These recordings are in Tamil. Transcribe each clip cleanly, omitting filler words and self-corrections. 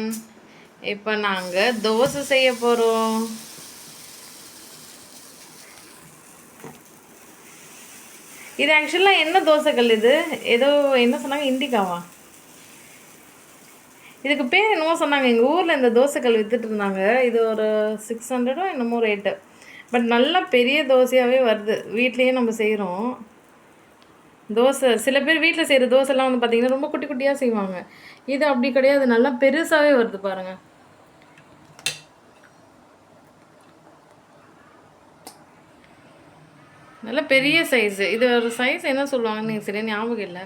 எவ்ரிவன். இப்போ நாங்கள் தோசை செய்ய போகிறோம். இது ஆக்சுவலாக என்ன தோசைக்கல்? இது ஏதோ என்ன சொன்னாங்க, இண்டிகாவா? இதுக்கு பேர் என்னமோ சொன்னாங்க. எங்கள் ஊரில் இந்த தோசைக்கல் விற்றுட்டு இருந்தாங்க. இது ஒரு 600 என்னமோ ரேட்டு. பட் நல்லா பெரிய தோசையாகவே வருது. வீட்லேயே நம்ம செய்கிறோம் தோசை. சில பேர் வீட்டில் செய்கிற தோசைலாம் வந்து பார்த்திங்கன்னா ரொம்ப குட்டி குட்டியாக செய்வாங்க. இது அப்படி கிடையாது, நல்லா பெருசாகவே வருது பாருங்கள். நல்ல பெரிய சைஸு. இது ஒரு சைஸ் என்ன சொல்லுவாங்கன்னு எனக்கு சரியா ஞாபகம் இல்லை.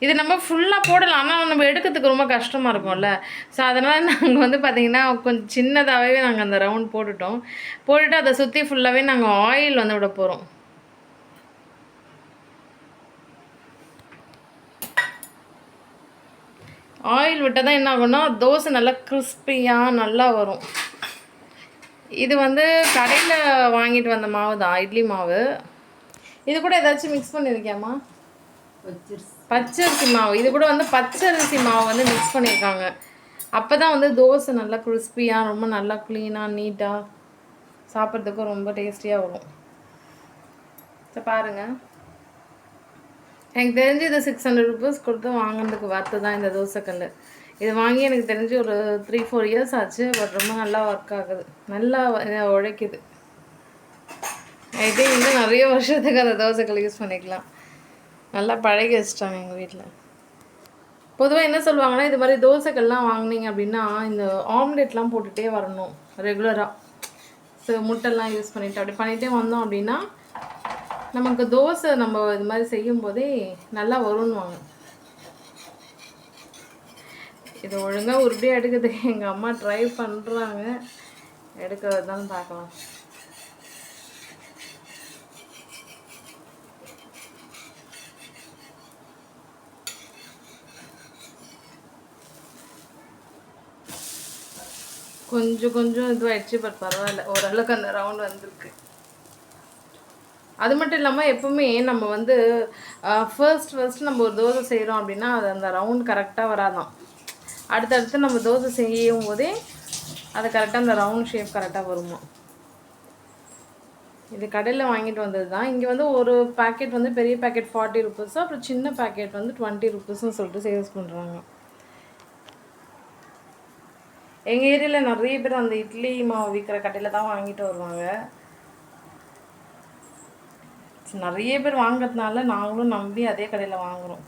இது நம்ம ஃபுல்லாக போடலாம், ஆனால் நம்ம எடுக்கிறதுக்கு ரொம்ப கஷ்டமாக இருக்கும்ல. ஸோ அதனால் நாங்கள் வந்து பார்த்திங்கன்னா கொஞ்சம் சின்னதாகவே நாங்கள் அந்த ரவுண்ட் போட்டுட்டு அதை சுற்றி ஃபுல்லாகவே நாங்கள் ஆயில் வந்து விட போகிறோம். ஆயில் விட்டால் தான் என்ன ஆகும்னா தோசை நல்லா கிறிஸ்பியாக நல்லா வரும். இது வந்து கடையில் வாங்கிட்டு வந்த மாவு தான், இட்லி மாவு. இது கூட ஏதாச்சும் மிக்ஸ் பண்ணியிருக்கியாம்மா? பச்சரிசி மாவு. இது கூட வந்து பச்சரிசி மாவு வந்து மிக்ஸ் பண்ணியிருக்காங்க. அப்போ தான் வந்து தோசை நல்லா கிறிஸ்பியாக ரொம்ப நல்லா க்ளீனாக நீட்டாக சாப்பிட்றதுக்கும் ரொம்ப டேஸ்டியாக வரும். சரி பாருங்கள், எனக்கு தெரிஞ்சு இது 600 ருபீஸ் கொடுத்து வாங்கினதுக்கு வர்த்து தான் இந்த தோசைக்கல். இது வாங்கி எனக்கு தெரிஞ்சு ஒரு 3-4 இயர்ஸ் ஆச்சு. பட் ரொம்ப நல்லா ஒர்க் ஆகுது, நல்லா உழைக்குது. ஐ திங்க் வந்து நிறைய வருஷத்துக்கு அந்த தோசைக்கல் யூஸ் பண்ணிக்கலாம். நல்லா பழகி வச்சிட்டாங்க எங்கள் வீட்டில். பொதுவாக என்ன சொல்லுவாங்கன்னா, இது மாதிரி தோசைக்கல்லாம் வாங்கினீங்க அப்படின்னா இந்த ஆம்லெட்லாம் போட்டுகிட்டே வரணும் ரெகுலராக. ஸோ முட்டைலாம் யூஸ் பண்ணிவிட்டு அப்படி பண்ணிகிட்டே வந்தோம் அப்படின்னா நமக்கு தோசை நம்ம இது மாதிரி செய்யும் போதே நல்லா வரும்னுவாங்க. இது ஒழுங்காக உருப்படியாக எடுக்கிறதுக்கு எங்கள் அம்மா ட்ரை பண்ணுறாங்க. எடுக்கிறது தான் பார்க்கலாம். கொஞ்சம் இதுவாகிடுச்சு. பட் பரவாயில்ல, ஓரளவுக்கு அந்த ரவுண்ட் வந்திருக்கு. அது மட்டும் இல்லாமல் எப்போவுமே நம்ம வந்து ஃபர்ஸ்ட் நம்ம ஒரு தோசை செய்கிறோம் அப்படின்னா அது அந்த ரவுண்ட் கரெக்டாக வராதான். அடுத்தடுத்து நம்ம தோசை செய்யும் போதே அது கரெக்டாக அந்த ரவுண்ட் ஷேப் கரெக்டாக வருமா. இது கடையில் வாங்கிட்டு வந்தது தான். இங்கே வந்து ஒரு பேக்கெட் வந்து பெரிய பேக்கெட் 40 ருபீஸு, அப்புறம் சின்ன பேக்கெட் வந்து 20 ருபீஸ்ன்னு சொல்லிட்டு சேல்ஸ் பண்ணுறாங்க. எங்கள் ஏரியாவில் நிறைய பேர் அந்த இட்லி மாவு விற்கிற கடையில் தான் வாங்கிட்டு வருவாங்க. நிறைய பேர் வாங்கிறதுனால நாங்களும் நம்பி அதே கடையில் வாங்குகிறோம்.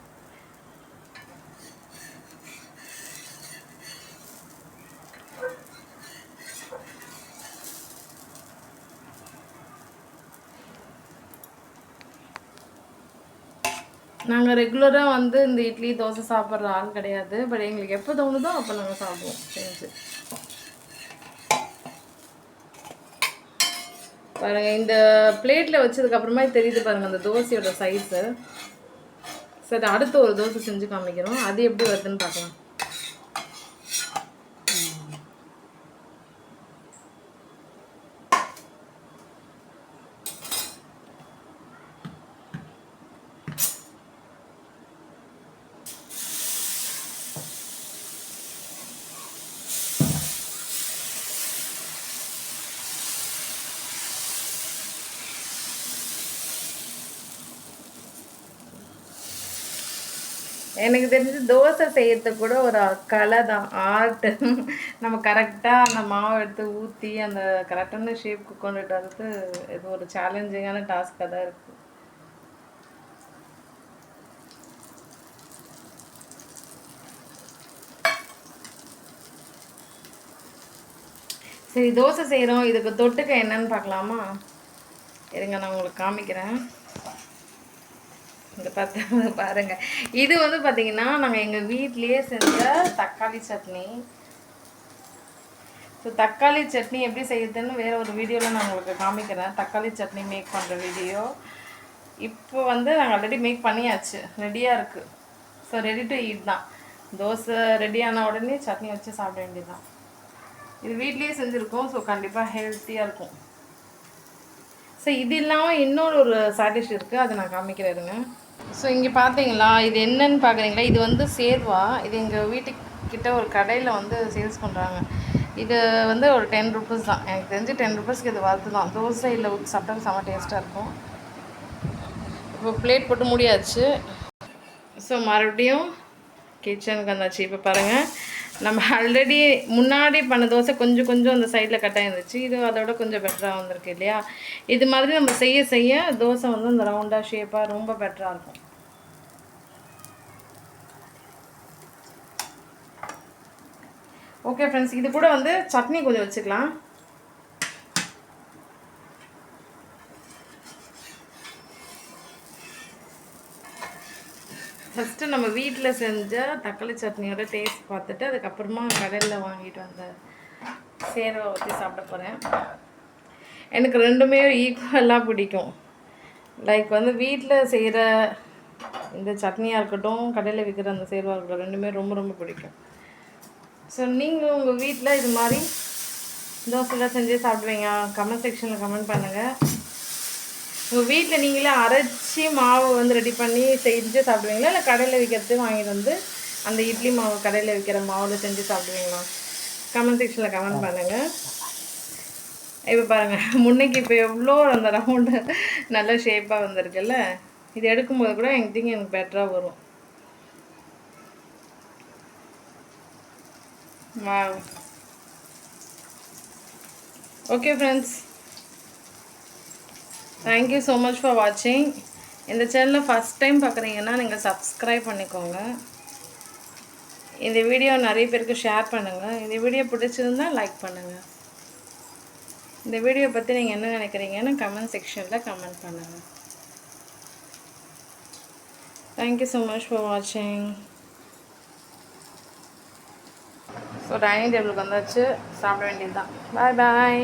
நாங்கள் ரெகுலராக வந்து இந்த இட்லி தோசை சாப்பிட்ற ஆள் கிடையாது. பட் எங்களுக்கு எப்போ தோணுதோ அப்போ நாங்கள் சாப்பிடுவோம் செஞ்சு. பாருங்கள், இந்த பிளேட்டில் வச்சதுக்கப்புறமா தெரியுது பாருங்கள் அந்த தோசையோட சைஸு. சரி, அடுத்து ஒரு தோசை செஞ்சு காமிக்கிறோம். அது எப்படி வருதுன்னு பார்க்கலாம். எனக்கு தெரிஞ்சு தோசை செய்யறதுக்கு கூட ஒரு கலை தான், ஆர்ட்டு. நம்ம கரெக்டாக அந்த மாவு எடுத்து ஊற்றி அந்த கரெக்டான ஷேப்புக்கு கொண்டுட்டு வரது இது ஒரு சேலஞ்சிங்கான டாஸ்க்காக தான் இருக்குது. சரி, தோசை செய்கிறோம். இதுக்கு தொட்டுக்க என்னன்னு பார்க்கலாமா? இருங்க, நான் உங்களுக்கு காமிக்கிறேன். இந்த பாருங்கள், இது வந்து பார்த்திங்கன்னா நாங்கள் எங்கள் வீட்லேயே செஞ்ச தக்காளி சட்னி. ஸோ தக்காளி சட்னி எப்படி செய்யுதுன்னு வேறு ஒரு வீடியோவில் நான் உங்களுக்கு காமிக்கிறேன். தக்காளி சட்னி மேக் பண்ணுற வீடியோ. இப்போ வந்து நாங்கள் ஆல்ரெடி மேக் பண்ணியாச்சு, ரெடியாக இருக்குது. ஸோ ரெடி டு ஈட் தான். தோசை ரெடியான உடனே சட்னி வச்சு சாப்பிட வேண்டியதுதான். இது வீட்லேயே செஞ்சுருக்கோம். ஸோ கண்டிப்பாக ஹெல்த்தியாக இருக்கும். ஸோ இது இல்லாமல் இன்னொரு சைட் டிஷ் இருக்குது, அதை நான் காமிக்கிறேருங்க. ஸோ இங்கே பார்த்தீங்களா, இது என்னன்னு பார்க்குறீங்களா? இது வந்து சேர்வா. இது எங்கள் வீட்டுக்கிட்ட ஒரு கடையில் வந்து சேல்ஸ் பண்ணுறாங்க. இது வந்து ஒரு 10 ருபீஸ் தான். எனக்கு தெரிஞ்சு 10 ருபீஸ்க்கு இது வருது தான். தோசை இல்லை ஊற்றி சாப்பிட்டா செம்ம டேஸ்ட்டாக இருக்கும். இப்போ பிளேட் போட்டு முடியாச்சு. ஸோ மறுபடியும் கிச்சனுக்கு வந்தாச்சு. இப்போ பாருங்கள், நம்ம ஆல்ரெடி முன்னாடி பண்ண தோசை கொஞ்சம் கொஞ்சம் அந்த சைடில் கட்டாக இருந்துச்சு. இது அதோட கொஞ்சம் பெட்டராக வந்திருக்கு இல்லையா? இது மாதிரி நம்ம செய்ய செய்ய தோசை வந்து அந்த ரவுண்டாக ஷேப்பாக ரொம்ப பெட்டராக இருக்கும். ஓகே ஃப்ரெண்ட்ஸ், இது கூட வந்து சட்னி கொஞ்சம் வச்சுக்கலாம். ஃபஸ்ட்டு நம்ம வீட்டில் செஞ்ச தக்காளி சட்னியோட டேஸ்ட் பார்த்துட்டு அதுக்கப்புறமா கடையில் வாங்கிட்டு வந்த சேர்வை ஊற்றி சாப்பிட போகிறேன். எனக்கு ரெண்டுமே ஈக்குவலாக பிடிக்கும். லைக் வந்து வீட்டில் செய்கிற இந்த சட்னியாக இருக்கட்டும், கடையில் விற்கிற அந்த சேர்வாக இருக்கட்டும், ரெண்டுமே ரொம்ப ரொம்ப பிடிக்கும். ஸோ நீங்கள் உங்கள் வீட்டில் இது மாதிரி தோசைலாம் செஞ்சு சாப்பிடுவீங்க? கமெண்ட் செக்ஷனில் கமெண்ட் பண்ணுங்கள். உங்கள் வீட்டில் நீங்களே அரைச்சி மாவு வந்து ரெடி பண்ணி செஞ்சு சாப்பிடுவீங்களா, இல்லை கடையில் விற்கிறது வாங்கிட்டு வந்து அந்த இட்லி மாவு கடையில் விற்கிற மாவில் செஞ்சு சாப்பிடுவீங்களா? கமெண்ட் செக்ஷனில் கமெண்ட் பண்ணுங்கள். இப்போ பாருங்கள், முன்னைக்கு இப்போ எவ்வளோ அந்த ரவுண்டு நல்ல ஷேப்பாக வந்திருக்குல்ல. இது எடுக்கும்போது கூட எனக்கு பெட்டராக வரும். Wow. Okay friends, thank you so much for வாட்சிங். இந்த சேனலில் ஃபஸ்ட் டைம் பார்க்குறீங்கன்னா நீங்கள் சப்ஸ்கிரைப் பண்ணிக்கோங்க. இந்த வீடியோ நிறைய பேருக்கு ஷேர் பண்ணுங்கள். இந்த வீடியோ பிடிச்சிருந்தால் லைக் பண்ணுங்கள். இந்த வீடியோ பற்றி நீங்கள் என்ன நினைக்கிறீங்கன்னு கமெண்ட் செக்ஷனில் கமெண்ட் பண்ணுங்கள். தேங்க்யூ ஸோ மச் ஃபார் வாட்சிங். ஸோ டைனிங் டேபிளுக்கு வந்தாச்சு, சாப்பிட வேண்டியது தான். பாய் பாய்.